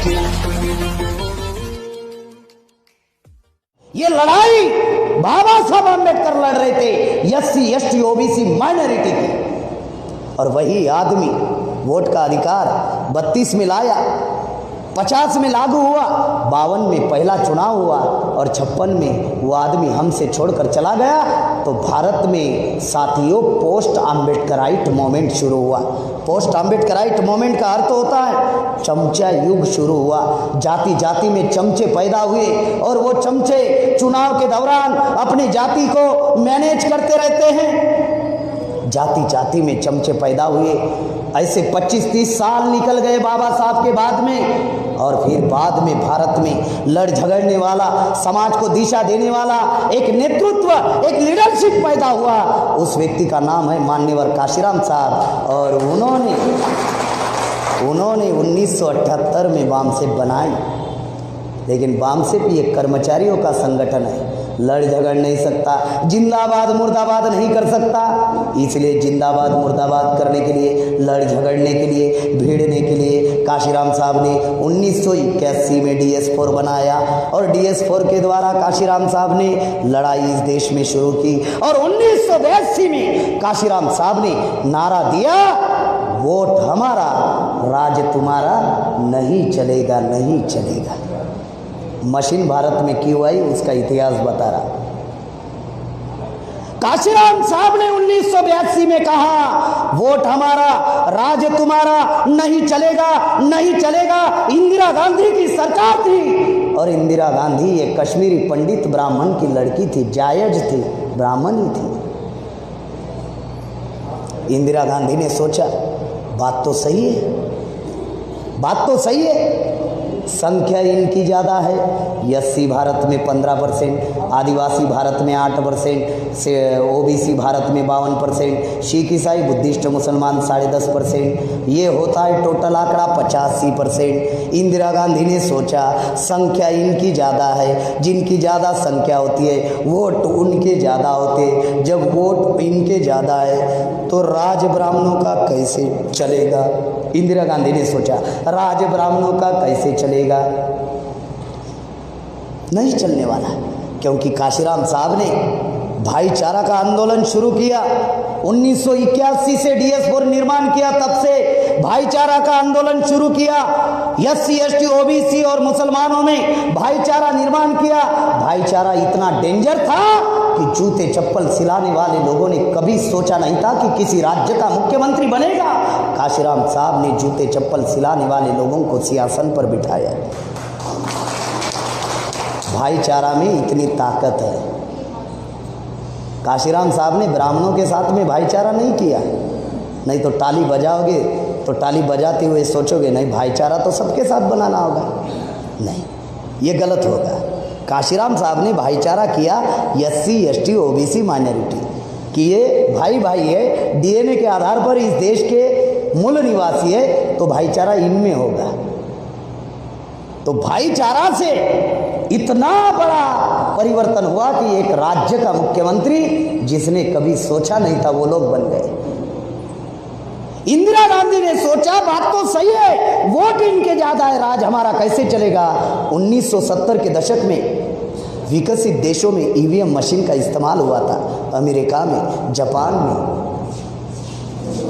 ये लड़ाई बाबा साहब अम्बेडकर लड़ रहे थे एससी एसटी ओबीसी माइनॉरिटी की, और वही आदमी वोट का अधिकार 32 में लाया, 50 में लागू हुआ, 52 में पहला चुनाव हुआ और 56 में वो आदमी हमसे छोड़कर चला गया। तो भारत में साथियों पोस्ट अम्बेडकराइट मूवमेंट शुरू हुआ। पोस्ट अम्बेडकराइट मूवमेंट का अर्थ होता है चमचा युग शुरू हुआ। जाति जाति में चमचे पैदा हुए और वो चमचे चुनाव के दौरान अपनी जाति को मैनेज करते रहते हैं। जाति जाति में चमचे पैदा हुए। ऐसे 25-30 साल निकल गए बाबा साहब के बाद में, और फिर बाद में भारत में लड़ झगड़ने वाला, समाज को दिशा देने वाला एक नेतृत्व, एक लीडरशिप पैदा हुआ। उस व्यक्ति का नाम है मान्यवर काशीराम साहब, और उन्होंने 1978 में बामसेप बनाई। लेकिन बामसेप ये कर्मचारियों का संगठन है, लड़ झगड़ नहीं सकता, जिंदाबाद मुर्दाबाद नहीं कर सकता। इसलिए जिंदाबाद मुर्दाबाद करने के लिए, लड़ झगड़ने के लिए, भिड़ने के लिए काशीराम साहब ने 1981 में DS4 बनाया, और DS4 के द्वारा काशीराम साहब ने लड़ाई इस देश में शुरू की। और 1982 में काशीराम साहब ने नारा दिया, वोट हमारा, राज तुम्हारा, नहीं चलेगा, नहीं चलेगा। मशीन भारत में क्यों आई उसका इतिहास बता रहा। काशीराम साहब ने 1982 में कहा, वोट हमारा, राज तुम्हारा, नहीं चलेगा, नहीं चलेगा। इंदिरा गांधी की सरकार थी, और इंदिरा गांधी एक कश्मीरी पंडित ब्राह्मण की लड़की थी, जायज थी, ब्राह्मण ही थी। इंदिरा गांधी ने सोचा बात तो सही है, बात तो सही है, संख्या इनकी ज़्यादा है, एससी भारत में 15%, आदिवासी भारत में 8%, से ओबीसी भारत में 52%, सिख ईसाई बुद्धिस्ट मुसलमान 10.5%, ये होता है टोटल आंकड़ा 85%। इंदिरा गांधी ने सोचा संख्या इनकी ज़्यादा है, जिनकी ज़्यादा संख्या होती है वोट उनके ज़्यादा होते, जब वोट इनके ज़्यादा है तो राज ब्राह्मणों का कैसे चलेगा। इंदिरा गांधी ने सोचा राज ब्राह्मणों का कैसे चलेगा, नहीं चलने वाला, क्योंकि काशीराम साहब ने भाईचारा का आंदोलन शुरू किया। 1981 से DS4 निर्माण किया, तब से भाईचारा का आंदोलन शुरू किया। एससी एसटी ओबीसी और मुसलमानों में भाईचारा निर्माण किया। भाईचारा इतना डेंजर था कि जूते चप्पल सिलाने वाले लोगों ने कभी सोचा नहीं था कि किसी राज्य का मुख्यमंत्री बनेगा। काशीराम साहब ने जूते चप्पल सिलाने वाले लोगों को सिंहासन पर बिठाया। भाईचारा में इतनी ताकत है। काशीराम साहब ने ब्राह्मणों के साथ में भाईचारा नहीं किया, नहीं तो ताली बजाओगे तो ताली बजाते हुए सोचोगे नहीं भाईचारा तो सबके साथ बनाना होगा, नहीं, ये गलत होगा। काशीराम साहब ने भाईचारा किया एससी एसटी ओबीसी माइनॉरिटी कि ये भाई भाई है, डीएनए के आधार पर इस देश के मूल निवासी है, तो भाईचारा इनमें होगा। तो भाईचारा से इतना बड़ा परिवर्तन हुआ कि एक राज्य का मुख्यमंत्री जिसने कभी सोचा नहीं था वो लोग बन गए। इंदिरा गांधी ने सोचा बात तो सही है, वोट इनके ज्यादा है, राज हमारा कैसे चलेगा। 1970 के दशक में विकसित देशों में ईवीएम मशीन का इस्तेमाल हुआ था। अमेरिका में, जापान में,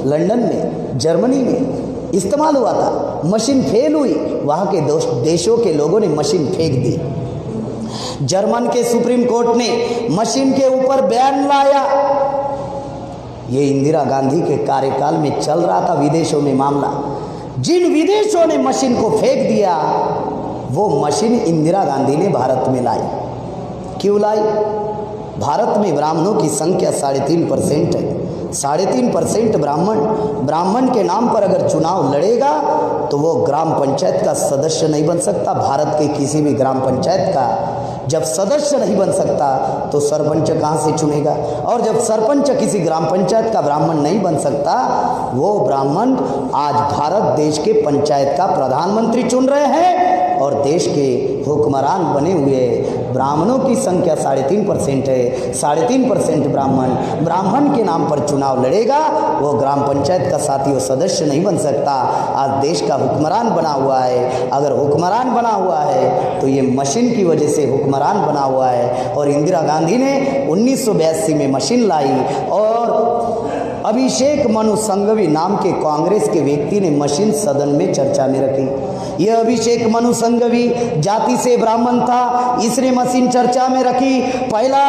लंदन में, जर्मनी में इस्तेमाल हुआ था। मशीन फेल हुई, वहाँ के देशों के लोगों ने मशीन फेंक दी। जर्मन के सुप्रीम कोर्ट ने मशीन के ऊपर बैन लाया। ये इंदिरा गांधी के कार्यकाल में चल रहा था विदेशों में मामला। जिन विदेशों ने मशीन को फेंक दिया वो मशीन इंदिरा गांधी ने भारत में लाई। क्यों लाई? भारत में ब्राह्मणों की संख्या 3.5% है। 3.5% ब्राह्मण के नाम पर अगर चुनाव लड़ेगा तो वो ग्राम पंचायत का सदस्य नहीं बन सकता। भारत के किसी भी ग्राम पंचायत का जब सदस्य नहीं बन सकता तो सरपंच कहाँ से चुनेगा? और जब सरपंच किसी ग्राम पंचायत का ब्राह्मण नहीं बन सकता, वो ब्राह्मण आज भारत देश के पंचायत का प्रधानमंत्री चुन रहे हैं और देश के हुक्मरान बने हुए ब्राह्मणों की संख्या 3.5% है, 3.5% ब्राह्मण के नाम पर चुनाव लड़ेगा, वो ग्राम पंचायत का साथियों सदस्य नहीं बन सकता। आज देश का हुक्मरान बना हुआ है। अगर हुक्मरान बना हुआ है तो ये मशीन की वजह से हुक्मरान बना हुआ है। और इंदिरा गांधी ने 1982 में मशीन लाई और अभिषेक मनु संघवी नाम के कांग्रेस के व्यक्ति ने मशीन सदन में चर्चा में रखी। यह अभिषेक मनु संघवी जाति से ब्राह्मण था, इसने मशीन चर्चा में रखी। पहला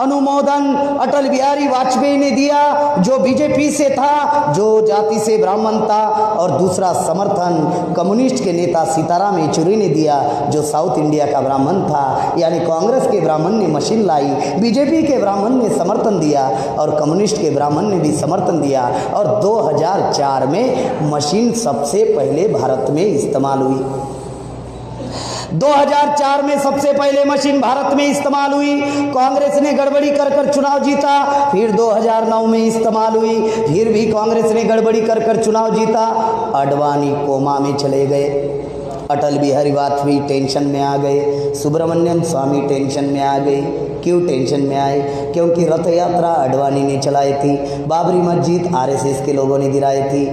अनुमोदन अटल बिहारी वाजपेयी ने दिया जो बीजेपी से था, जो जाति से ब्राह्मण था, और दूसरा समर्थन कम्युनिस्ट के नेता सीताराम येचुरी ने दिया जो साउथ इंडिया का ब्राह्मण था। यानी कांग्रेस के ब्राह्मण ने मशीन लाई, बीजेपी के ब्राह्मण ने समर्थन दिया और कम्युनिस्ट के ब्राह्मण ने भी समर्थन दिया। और 2004 में मशीन सबसे पहले भारत में इस्तेमाल हुई। 2004 में सबसे पहले मशीन भारत में इस्तेमाल हुई। कांग्रेस ने गड़बड़ी कर चुनाव जीता। फिर 2009 में इस्तेमाल हुई, फिर भी कांग्रेस ने गड़बड़ी कर चुनाव जीता। अडवाणी कोमा में चले गए, अटल बिहारी वाजपेयी टेंशन में आ गए, सुब्रमण्यम स्वामी टेंशन में आ गए। क्यों टेंशन में आए? क्योंकि रथ यात्रा अडवाणी ने चलाई थी, बाबरी मस्जिद आरएसएस के लोगों ने गिराई थी।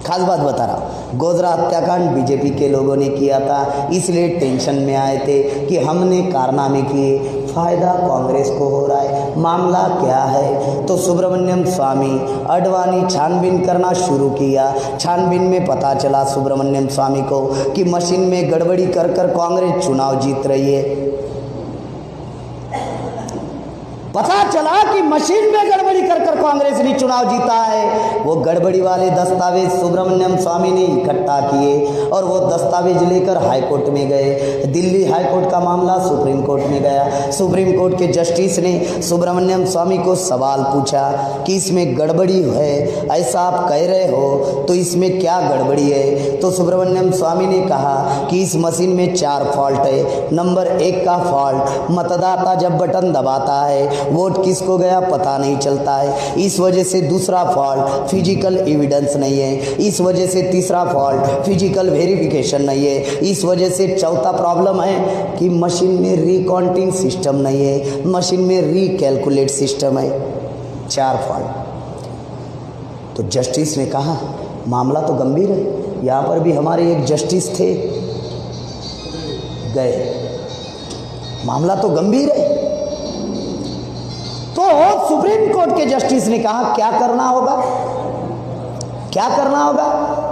खास बात बता रहा हूँ, गोधरा हत्याकांड बीजेपी के लोगों ने किया था, इसलिए टेंशन में आए थे कि हमने कारनामे किए, फायदा कांग्रेस को हो रहा है। मामला क्या है? तो सुब्रमण्यम स्वामी अडवाणी छानबीन करना शुरू किया। छानबीन में पता चला सुब्रमण्यम स्वामी को कि मशीन में गड़बड़ी कर कांग्रेस चुनाव जीत रही है। पता चला कि मशीन में गड़बड़ी कर कांग्रेस ने चुनाव जीता है। वो गड़बड़ी वाले दस्तावेज सुब्रमण्यम स्वामी ने इकट्ठा किए और वो दस्तावेज लेकर हाईकोर्ट में गए। दिल्ली हाईकोर्ट का मामला सुप्रीम कोर्ट में गया। सुप्रीम कोर्ट के जस्टिस ने सुब्रमण्यम स्वामी को सवाल पूछा कि इसमें गड़बड़ी है, ऐसा आप कह रहे हो, तो इसमें क्या गड़बड़ी है? तो सुब्रमण्यम स्वामी ने कहा कि इस मशीन में 4 फॉल्ट है। नंबर 1 का फॉल्ट, मतदाता जब बटन दबाता है वोट किसको गया पता नहीं चलता है, इस वजह से। दूसरा फॉल्ट, फिजिकल एविडेंस नहीं है, इस वजह से। तीसरा फॉल्ट, फिजिकल वेरिफिकेशन नहीं है, इस वजह से। चौथा प्रॉब्लम है कि मशीन में रिकाउंटिंग सिस्टम नहीं है, मशीन में रिकैलकुलेट सिस्टम है। 4 फॉल्ट। तो जस्टिस ने कहा मामला तो गंभीर है। यहाँ पर भी हमारे एक जस्टिस थे, गए, मामला तो गंभीर है। तो सुप्रीम कोर्ट के जस्टिस ने कहा क्या करना होगा, क्या करना होगा?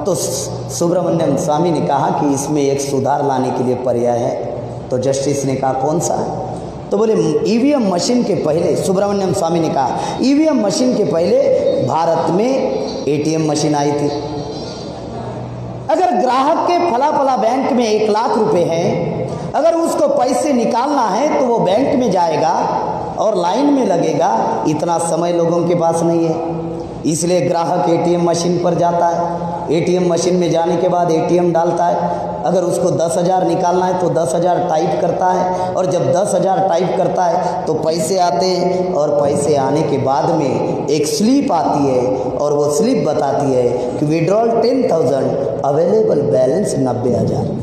तो सुब्रमण्यम स्वामी ने कहा कि इसमें एक सुधार लाने के लिए पर्याय है। तो जस्टिस ने कहा कौन सा? तो बोले ईवीएम मशीन के पहले, सुब्रमण्यम स्वामी ने कहा ईवीएम मशीन के पहले भारत में एटीएम मशीन आई थी। अगर ग्राहक के फला बैंक में 1 लाख रुपए हैं, अगर उसको पैसे निकालना है तो वो बैंक में जाएगा और लाइन में लगेगा। इतना समय लोगों के पास नहीं है, इसलिए ग्राहक एटीएम मशीन पर जाता है। एटीएम मशीन में जाने के बाद एटीएम डालता है। अगर उसको 10,000 निकालना है तो 10,000 टाइप करता है, और जब 10,000 टाइप करता है तो पैसे आते हैं, और पैसे आने के बाद में एक स्लिप आती है, और वो स्लिप बताती है कि विड्रॉल 10,000, अवेलेबल बैलेंस 90,000।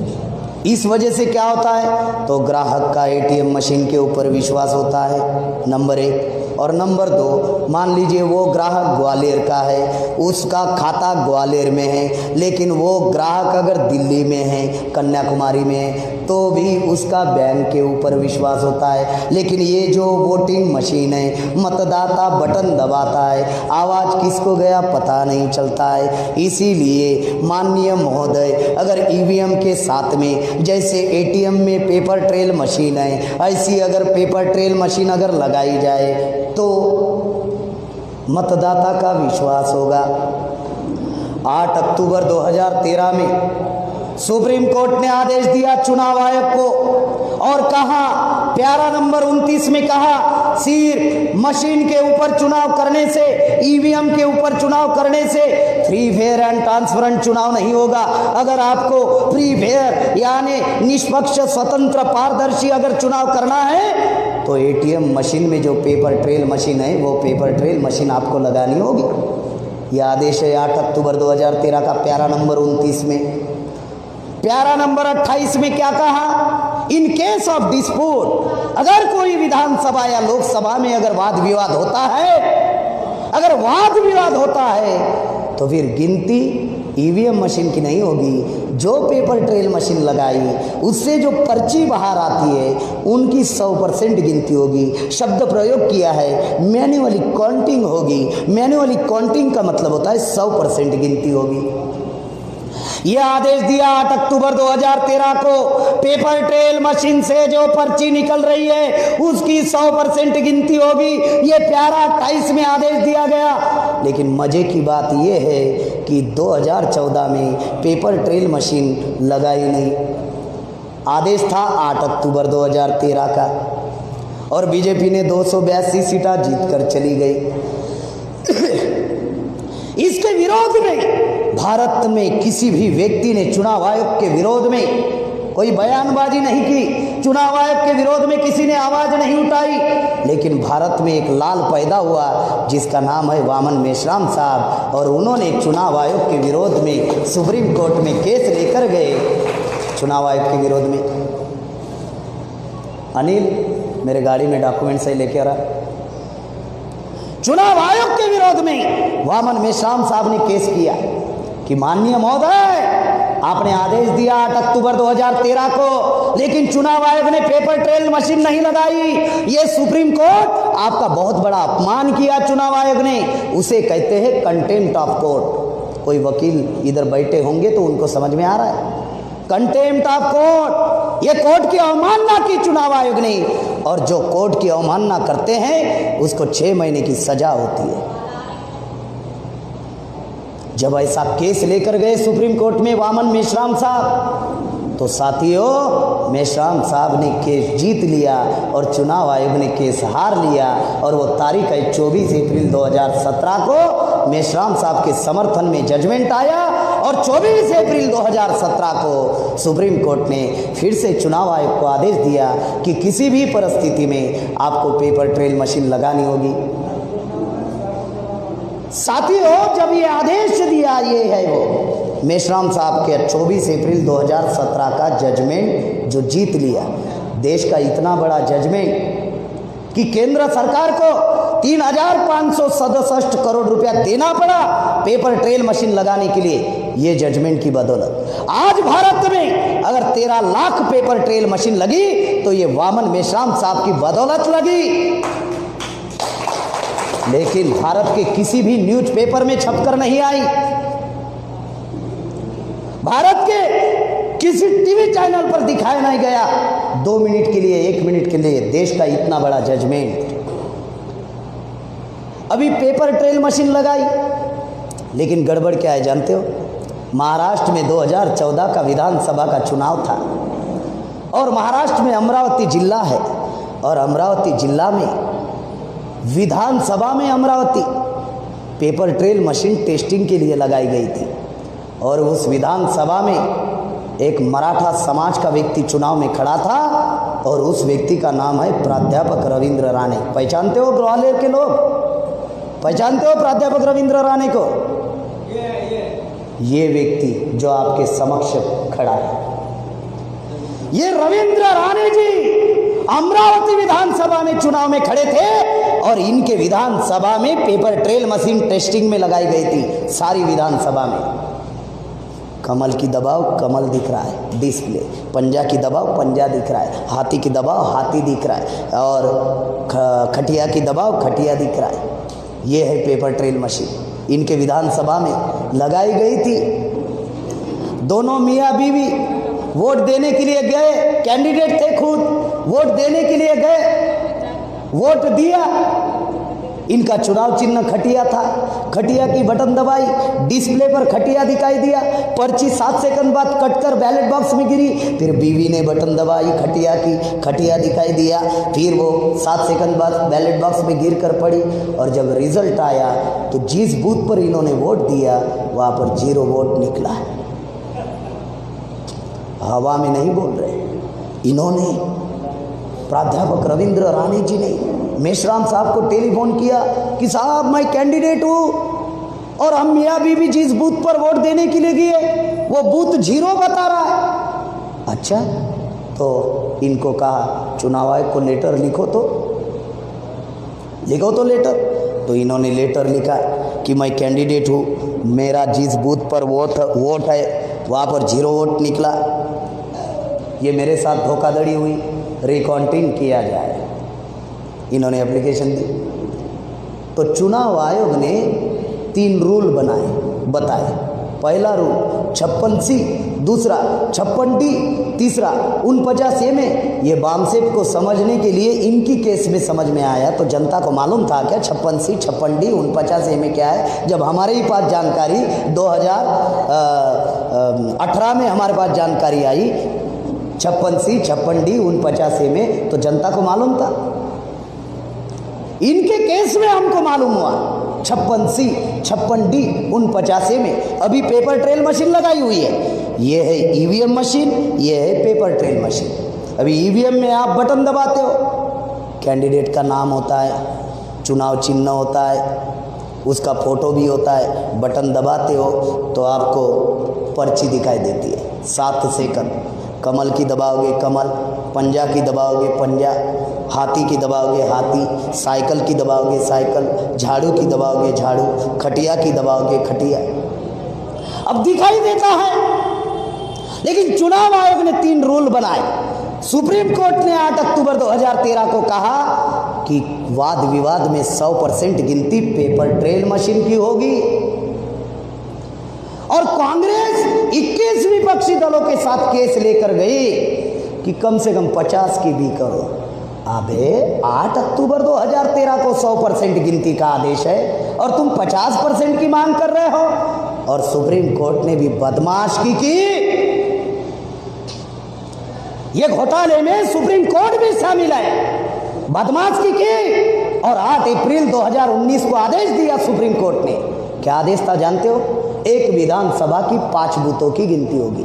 इस वजह से क्या होता है? तो ग्राहक का एटीएम मशीन के ऊपर विश्वास होता है, नंबर 1। और नंबर 2, मान लीजिए वो ग्राहक ग्वालियर का है, उसका खाता ग्वालियर में है, लेकिन वो ग्राहक अगर दिल्ली में है, कन्याकुमारी में है, तो भी उसका बैंक के ऊपर विश्वास होता है। लेकिन ये जो वोटिंग मशीन है, मतदाता बटन दबाता है, आवाज़ किसको गया पता नहीं चलता है। इसीलिए माननीय महोदय, अगर ईवीएम के साथ में जैसे एटीएम में पेपर ट्रेल मशीन है, ऐसी अगर पेपर ट्रेल मशीन अगर लगाई जाए तो मतदाता का विश्वास होगा। 8 अक्टूबर 2013 में सुप्रीम कोर्ट ने आदेश दिया चुनाव आयोग को, और कहा, प्यारा नंबर 29 में कहा, सिर्फ मशीन के ऊपर चुनाव करने से, ईवीएम के ऊपर चुनाव करने से फ्री फेयर एंड ट्रांसपेरेंट चुनाव नहीं होगा। अगर आपको फ्री फेयर यानी निष्पक्ष, स्वतंत्र, पारदर्शी अगर चुनाव करना है तो एटीएम मशीन में जो पेपर ट्रेल मशीन है वो पेपर ट्रेल मशीन आपको लगानी होगी। यह आदेश है 8 अक्टूबर 2013 का प्यारा नंबर 29 में। प्यारा नंबर 28 में क्या कहा? इन केस ऑफ डिस्प्यूट, अगर कोई विधानसभा या लोकसभा में अगर वाद विवाद होता है, अगर वाद विवाद होता है तो फिर गिनती ईवीएम मशीन की नहीं होगी। जो पेपर ट्रेल मशीन लगाई उससे जो पर्ची बाहर आती है उनकी 100% गिनती होगी। शब्द प्रयोग किया है मैन्युअली काउंटिंग होगी। मैन्युअली काउंटिंग का मतलब होता है 100% गिनती होगी। यह आदेश दिया 8 अक्टूबर 2013 को पेपर ट्रेल मशीन से जो पर्ची निकल रही है उसकी 100% गिनती होगी। ये प्यारा 28 में आदेश दिया गया। लेकिन मजे की बात यह है कि 2014 में पेपर ट्रेल मशीन लगाई नहीं। आदेश था 8 अक्टूबर 2013 का और बीजेपी ने 282 सीटें जीतकर चली गई। इसके विरोध में भारत में किसी भी व्यक्ति ने चुनाव आयोग के विरोध में कोई बयानबाजी नहीं की, चुनाव आयोग के विरोध में किसी ने आवाज नहीं उठाई। लेकिन भारत में एक लाल पैदा हुआ जिसका नाम है वामन मेश्राम साहब, और उन्होंने चुनाव आयोग के विरोध में सुप्रीम कोर्ट में केस लेकर गए। चुनाव आयोग के विरोध में अनिल मेरे गाड़ी में डॉक्यूमेंट सही लेके आ रहा। चुनाव आयोग के विरोध में वामन मेश्राम साहब ने केस किया कि माननीय महोदय आपने आदेश दिया 8 अक्टूबर 2013 को, लेकिन चुनाव आयोग ने पेपर ट्रेल मशीन नहीं लगाई। ये सुप्रीम कोर्ट आपका बहुत बड़ा अपमान किया चुनाव आयोग ने। उसे कहते हैं कंटेम्प्ट ऑफ कोर्ट। कोई वकील इधर बैठे होंगे तो उनको समझ में आ रहा है, कंटेम्प्ट ऑफ कोर्ट। ये कोर्ट की अवमानना की चुनाव आयोग ने, और जो कोर्ट की अवमानना करते हैं उसको 6 महीने की सजा होती है। जब ऐसा केस लेकर गए सुप्रीम कोर्ट में वामन मेश्राम साहब, तो साथियों मेश्राम साहब ने केस जीत लिया और चुनाव आयोग ने केस हार लिया। और वो तारीख है 24 अप्रैल 2017 को मेश्राम साहब के समर्थन में जजमेंट आया और 24 अप्रैल 2017 को सुप्रीम कोर्ट ने फिर से चुनाव आयोग को आदेश दिया कि किसी भी परिस्थिति में आपको पेपर ट्रेल मशीन लगानी होगी। साथियों जब ये आदेश दिया, ये है वो मेश्राम साहब के 24 अप्रैल 2017 का जजमेंट जो जीत लिया। देश का इतना बड़ा जजमेंट कि केंद्र सरकार को 3567 करोड़ रुपया देना पड़ा पेपर ट्रेल मशीन लगाने के लिए, ये जजमेंट की बदौलत। आज भारत में अगर 13 लाख पेपर ट्रेल मशीन लगी तो ये वामन मेश्राम साहब की बदौलत लगी। लेकिन भारत के किसी भी न्यूज़पेपर में छपकर नहीं आई, भारत के किसी टीवी चैनल पर दिखाया नहीं गया। 2 मिनट के लिए, 1 मिनट के लिए देश का इतना बड़ा जजमेंट। अभी पेपर ट्रेल मशीन लगाई, लेकिन गड़बड़ क्या है जानते हो? महाराष्ट्र में 2014 का विधानसभा का चुनाव था और महाराष्ट्र में अमरावती जिला है, और अमरावती जिला में विधानसभा में Amravati paper trail machine testing के लिए लगाई गई थी। और उस विधानसभा में एक मराठा समाज का व्यक्ति चुनाव में खड़ा था और उस व्यक्ति का नाम है प्राध्यापक रविंद्र राणे। पहचानते हो ग्वालियर के लोग? पहचानते हो प्राध्यापक रविंद्र राणे को? ये व्यक्ति जो आपके समक्ष खड़ा है, ये रविंद्र राणे जी अमरावती विधानसभा में चुनाव में खड़े थे और इनके विधानसभा में पेपर ट्रेल मशीन टेस्टिंग में लगाई गई थी। सारी विधानसभा में कमल की दबाव कमल दिख रहा है डिस्प्ले, पंजा की दबाव पंजा दिख रहा है, हाथी की दबाव हाथी दिख रहा है, और खटिया की दबाव खटिया दिख रहा है। ये है पेपर ट्रेल मशीन, इनके विधानसभा में लगाई गई थी। दोनों मियाँ बीवी वोट देने के लिए गए, कैंडिडेट थे खुद, वोट देने के लिए गए, वोट दिया। इनका चुनाव चिन्ह खटिया था, खटिया की बटन दबाई, डिस्प्ले पर खटिया दिखाई दिया, पर्ची 7 सेकंड बाद कटकर बैलेट बॉक्स में गिरी। फिर बीवी ने बटन दबाई खटिया की, खटिया दिखाई दिया, फिर वो 7 सेकंड बाद बैलेट बॉक्स में गिर कर पड़ी। और जब रिजल्ट आया तो जिस बूथ पर इन्होंने वोट दिया वहाँ पर 0 वोट निकला है। हवा में नहीं बोल रहे, इन्होंने प्राध्यापक रविंद्र राणे जी ने मेश्राम साहब को टेलीफोन किया कि साहब मैं कैंडिडेट हूँ और हम मियाँ बीवी जिस बूथ पर वोट देने के लिए गए वो बूथ 0 बता रहा है। अच्छा, तो इनको कहा चुनाव आयोग को लेटर लिखो तो लेटर। तो इन्होंने लेटर लिखा कि मैं कैंडिडेट हूँ, मेरा जिस बूथ पर वोट है वहाँ पर 0 वोट निकला, ये मेरे साथ धोखाधड़ी हुई, रिकाउंटिंग किया जाए। इन्होंने एप्लीकेशन दी। तो चुनाव आयोग ने 3 रूल बताए। पहला रूल 56C, दूसरा 56D, तीसरा 49A में। ये बामसेट को समझने के लिए इनकी केस में समझ में आया। तो जनता को मालूम था क्या 56C, 56D, 49A में क्या है? जब हमारे ही पास जानकारी 2018 में हमारे पास जानकारी आई 56C, 56D, 49A में, तो जनता को मालूम था। इनके केस में हमको मालूम हुआ 56C, 56D, 49A में। अभी पेपर ट्रेल मशीन लगाई हुई है। ये है ईवीएम मशीन, ये है पेपर ट्रेल मशीन। अभी ईवीएम में आप बटन दबाते हो, कैंडिडेट का नाम होता है, चुनाव चिन्ह होता है, उसका फोटो भी होता है। बटन दबाते हो तो आपको पर्ची दिखाई देती है। 7 सेकंड। कमल की दबाओगे कमल, पंजा की दबाओगे पंजा, हाथी की दबाओगे हाथी, साइकिल की दबाओगे साइकिल, झाड़ू की दबाओगे झाड़ू, खटिया की दबाओगे खटिया। अब दिखाई देता है। लेकिन चुनाव आयोग ने 3 रूल बनाए। सुप्रीम कोर्ट ने 8 अक्टूबर 2013 को कहा कि वाद विवाद में 100% गिनती पेपर ट्रेल मशीन की होगी। और कांग्रेस 21 विपक्षी दलों के साथ केस लेकर गई कि कम से कम 50 की भी करो। अबे 8 अक्टूबर 2013 को 100% गिनती का आदेश है और तुम 50% की मांग कर रहे हो। और सुप्रीम कोर्ट ने भी बदमाशी की। ये घोटाले में सुप्रीम कोर्ट भी शामिल है। बदमाशी की और 8 अप्रैल 2019 को आदेश दिया सुप्रीम कोर्ट ने। क्या आदेश था जानते हो? एक विधानसभा की 5 बूथों की गिनती होगी।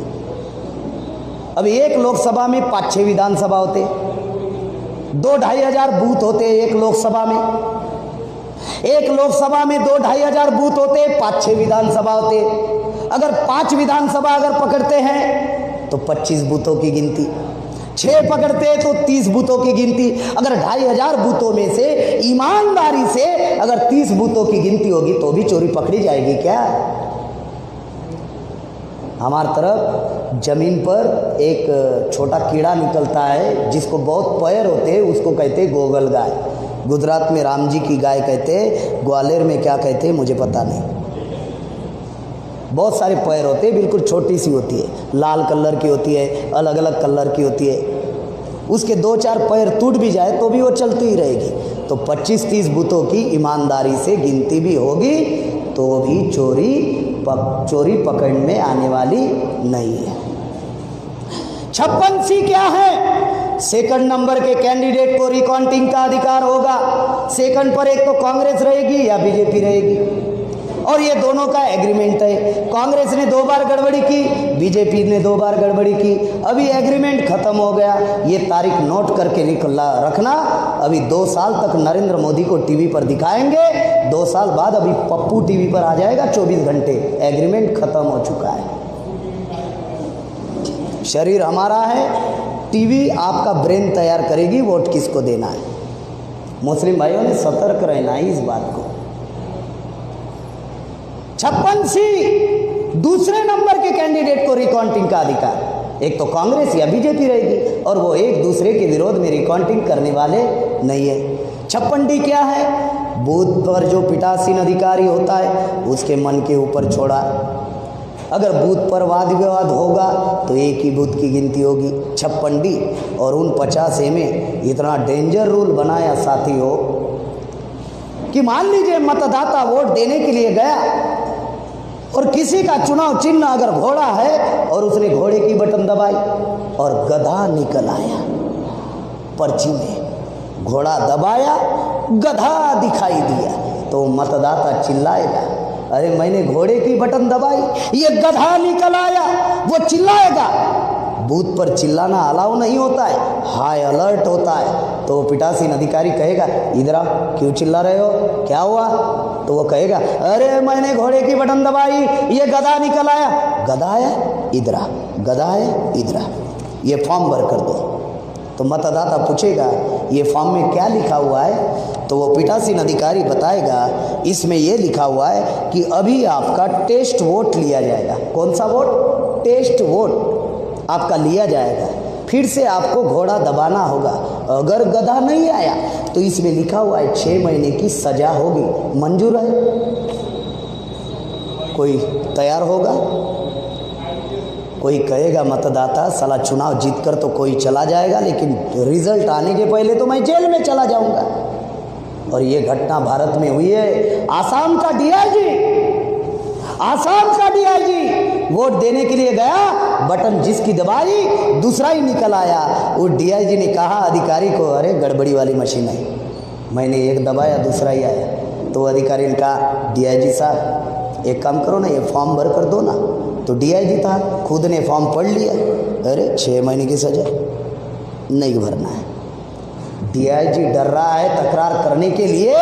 अब एक लोकसभा में 5-6 विधानसभा होते, 2-2.5 हजार बूथ होते एक लोकसभा में। एक लोकसभा में 2-2.5 हजार बूथ होते, 5-6 विधानसभा होते। अगर 5 विधानसभा अगर पकड़ते हैं तो 25 बूथों की गिनती, 6 पकड़ते तो 30 बूथों की गिनती। अगर 2.5 हजार बूथों में से ईमानदारी से अगर 30 बूथों की गिनती होगी तो भी चोरी पकड़ी जाएगी क्या? हमारी तरफ जमीन पर एक छोटा कीड़ा निकलता है जिसको बहुत पैर होते हैं, उसको कहते हैं गोगल गाय। गुजरात में राम जी की गाय कहते हैं, ग्वालियर में क्या कहते हैं मुझे पता नहीं। बहुत सारे पैर होते हैं, बिल्कुल छोटी सी होती है, लाल कलर की होती है, अलग अलग कलर की होती है। उसके 2-4 पैर टूट भी जाए तो भी वो चलती ही रहेगी। तो 25-30 बूथों की ईमानदारी से गिनती भी होगी तो भी चोरी पकड़ में आने वाली नहीं है। 56C क्या है? सेकंड नंबर के कैंडिडेट को रिकाउंटिंग का अधिकार होगा। सेकंड पर एक तो कांग्रेस रहेगी या बीजेपी रहेगी, और ये दोनों का एग्रीमेंट है। कांग्रेस ने 2 बार गड़बड़ी की, बीजेपी ने 2 बार गड़बड़ी की। अभी एग्रीमेंट खत्म हो गया। ये तारीख नोट करके रखना। अभी 2 साल तक नरेंद्र मोदी को टीवी पर दिखाएंगे, 2 साल बाद अभी पप्पू टीवी पर आ जाएगा 24 घंटे। एग्रीमेंट खत्म हो चुका है। शरीर हमारा है, टीवी आपका ब्रेन तैयार करेगी वोट किसको देना है। मुस्लिम भाइयों ने सतर्क रहना है इस बात को। 56C दूसरे नंबर के कैंडिडेट को रिकाउंटिंग का अधिकार। एक तो कांग्रेस या बीजेपी रहेगी और वो एक दूसरे के विरोध में रिकाउंटिंग करने वाले नहीं है। 56D क्या है? बूथ पर जो पीठासीन अधिकारी होता है उसके मन के ऊपर छोड़ा। अगर बूथ पर वाद विवाद होगा तो एक ही बूथ की गिनती होगी। 56D और 49A में इतना डेंजर रूल बनाया साथी हो कि मान लीजिए मतदाता वोट देने के लिए गया और किसी का चुनाव चिन्ह अगर घोड़ा है और उसने घोड़े की बटन दबाई और गधा निकल आया पर्ची में, घोड़ा दबाया गधा दिखाई दिया, तो मतदाता चिल्लाएगा, अरे मैंने घोड़े की बटन दबाई, ये गधा निकल आया। वो चिल्लाएगा। बूथ पर चिल्लाना अलाउ नहीं होता है, हाई अलर्ट होता है। तो पीठासीन अधिकारी कहेगा, इधर आओ, क्यों चिल्ला रहे हो, क्या हुआ? तो वो कहेगा, अरे मैंने घोड़े की बटन दबाई, ये गधा निकल आया। गधा है इधर आ, गधा है इधर आ। ये फॉर्म भर कर दो। तो मतदाता पूछेगा ये फॉर्म में क्या लिखा हुआ है, तो वो पीठासीन अधिकारी बताएगा इसमें ये लिखा हुआ है कि अभी आपका टेस्ट वोट लिया जाएगा। कौन सा वोट? टेस्ट वोट आपका लिया जाएगा, फिर से आपको घोड़ा दबाना होगा। अगर गधा नहीं आया तो इसमें लिखा हुआ है 6 महीने की सजा होगी। मंजूर है? कोई तैयार होगा? कोई कहेगा मतदाता साला चुनाव जीतकर तो कोई चला जाएगा, लेकिन रिजल्ट आने के पहले तो मैं जेल में चला जाऊंगा। और ये घटना भारत में हुई है। आसाम का डीआईजी वोट देने के लिए गया, बटन जिसकी दबाई दूसरा ही निकल आया। वो डीआईजी ने कहा अधिकारी को, अरे गड़बड़ी वाली मशीन है, मैंने एक दबाया दूसरा ही आया। तो अधिकारी ने कहा डीआईजी साहब एक काम करो ना, ये फॉर्म भर कर दो ना। तो डीआईजी था, खुद ने फॉर्म पढ़ लिया, अरे 6 महीने की सजा नहीं भरना है। डीआईजी डर रहा है तकरार करने के लिए,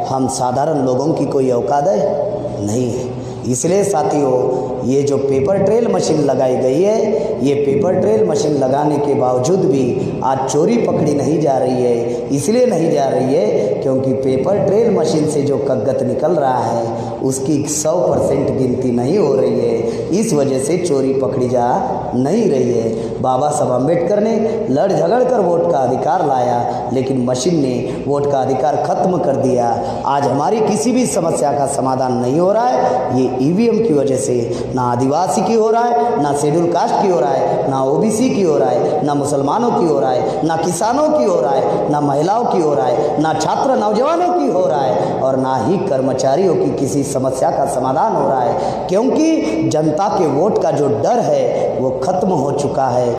हम साधारण लोगों की कोई औकात है नहीं है। इसलिए साथियों ये जो पेपर ट्रेल मशीन लगाई गई है, ये पेपर ट्रेल मशीन लगाने के बावजूद भी आज चोरी पकड़ी नहीं जा रही है। इसलिए नहीं जा रही है क्योंकि पेपर ट्रेल मशीन से जो कागज निकल रहा है उसकी 100% गिनती नहीं हो रही है। इस वजह से चोरी पकड़ी जा नहीं रही है। बाबा साहब अम्बेडकर ने लड़ झगड़ कर वोट का अधिकार लाया, लेकिन मशीन ने वोट का अधिकार खत्म कर दिया। आज हमारी किसी भी समस्या का समाधान नहीं हो रहा है, ये ईवीएम की वजह से। ना आदिवासी की हो रहा है, ना शेड्यूल कास्ट की हो रहा है, ना ओबीसी की हो रहा है, ना मुसलमानों की हो रहा है, ना किसानों की हो रहा है, ना महिलाओं की हो रहा है, ना छात्र नौजवानों की हो रहा है, और ना ही कर्मचारियों की किसी समस्या का समाधान हो रहा है। क्योंकि जनता के वोट का जो डर है वो खत्म हो चुका है।